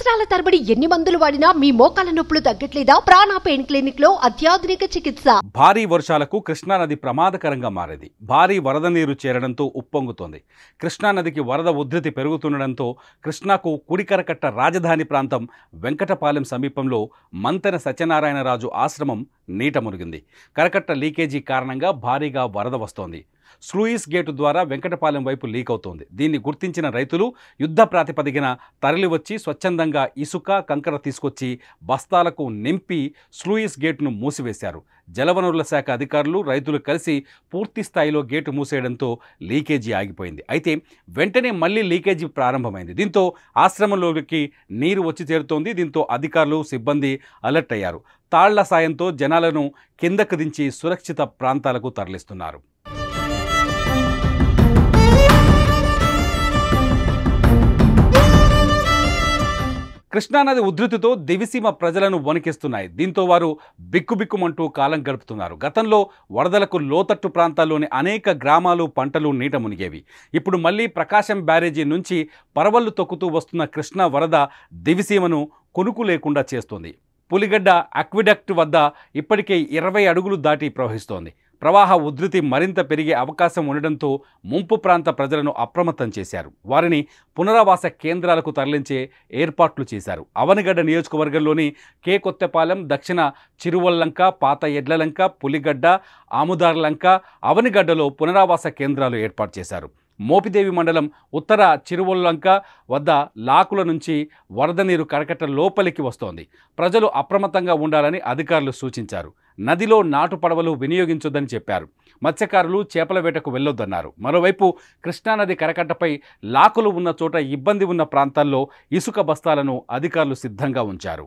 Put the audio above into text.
సంవత్సరాల తరబడి ఎన్ని మందులు వాడినా మీ మోకాల నొప్పులు తగ్గట్లేదా? ప్రాణ పెయిన్ క్లినిక్ లో అత్యాధునిక చికిత్స. భారీ వర్షాలకు కృష్ణానది ప్రమాదకరంగా మారింది. భారీ వరద నీరు చేరడంతో ఉప్పొంగుతోంది. కృష్ణానదికి వరద ఉధృతి పెరుగుతుండడంతో కృష్ణాకు కుడికరకట్ట రాజధాని ప్రాంతం వెంకటపాలెం సమీపంలో మంతెన సత్యనారాయణరాజు ఆశ్రమం నీట మునిగింది. కరకట్ట లీకేజీ కారణంగా భారీగా వరద వస్తోంది. స్లూయిస్ గేటు ద్వారా వెంకటపాలెం వైపు లీక్ అవుతోంది. దీన్ని గుర్తించిన రైతులు యుద్ధ ప్రాతిపదికన తరలివచ్చి స్వచ్ఛందంగా ఇసుక కంకర తీసుకొచ్చి బస్తాలకు నింపి స్లూయిస్ గేటును మూసివేశారు. జలవనరుల శాఖ అధికారులు రైతులు కలిసి పూర్తి స్థాయిలో గేటు మూసేయడంతో లీకేజీ ఆగిపోయింది. అయితే వెంటనే మళ్లీ లీకేజీ ప్రారంభమైంది. దీంతో ఆశ్రమంలోకి నీరు వచ్చి చేరుతోంది. దీంతో అధికారులు సిబ్బంది అలర్ట్ అయ్యారు. తాళ్ల సాయంతో జనాలను కిందకు దించి సురక్షిత ప్రాంతాలకు తరలిస్తున్నారు. కృష్ణానది ఉధృతితో దివిసీమ ప్రజలను వణికిస్తున్నాయి. దీంతో వారు బిక్కుబిక్కుమంటూ కాలం గడుపుతున్నారు. గతంలో వరదలకు లోతట్టు ప్రాంతాల్లోని అనేక గ్రామాలు పంటలు నీట మునిగేవి. ఇప్పుడు మళ్లీ ప్రకాశం బ్యారేజీ నుంచి పరవళ్లు తొక్కుతూ వస్తున్న కృష్ణా వరద దివిసీమను కొనుకు లేకుండా చేస్తోంది. పులిగడ్డ అక్విడక్ట్ వద్ద ఇప్పటికే 20 అడుగులు దాటి ప్రవహిస్తోంది. ప్రవాహ ఉధృతి మరింత పెరిగే అవకాశం ఉండడంతో ముంపు ప్రాంత ప్రజలను అప్రమత్తం చేశారు. వారిని పునరావాస కేంద్రాలకు తరలించే ఏర్పాట్లు చేశారు. అవనిగడ్డ నియోజకవర్గంలోని కే కొత్తపాలెం, దక్షిణ చిరువల్లంక, పాత ఎడ్లలంక, పులిగడ్డ, ఆముదార్లంక, అవనిగడ్డలో పునరావాస కేంద్రాలు ఏర్పాటు చేశారు. మోపిదేవి మండలం ఉత్తర చిరువల్లంక వద్ద లాకుల నుంచి వరద నీరు కరకట్ట లోపలికి వస్తోంది. ప్రజలు అప్రమత్తంగా ఉండాలని అధికారులు సూచించారు. నదిలో నాటు పడవలు వినియోగించొద్దని చెప్పారు. మత్స్యకారులు చేపల వేటకు వెళ్లొద్దన్నారు. మరోవైపు కృష్ణానది కరకట్టపై లాకులు ఉన్న చోట ఇబ్బంది ఉన్న ప్రాంతాల్లో ఇసుక బస్తాలను అధికారులు సిద్ధంగా ఉంచారు.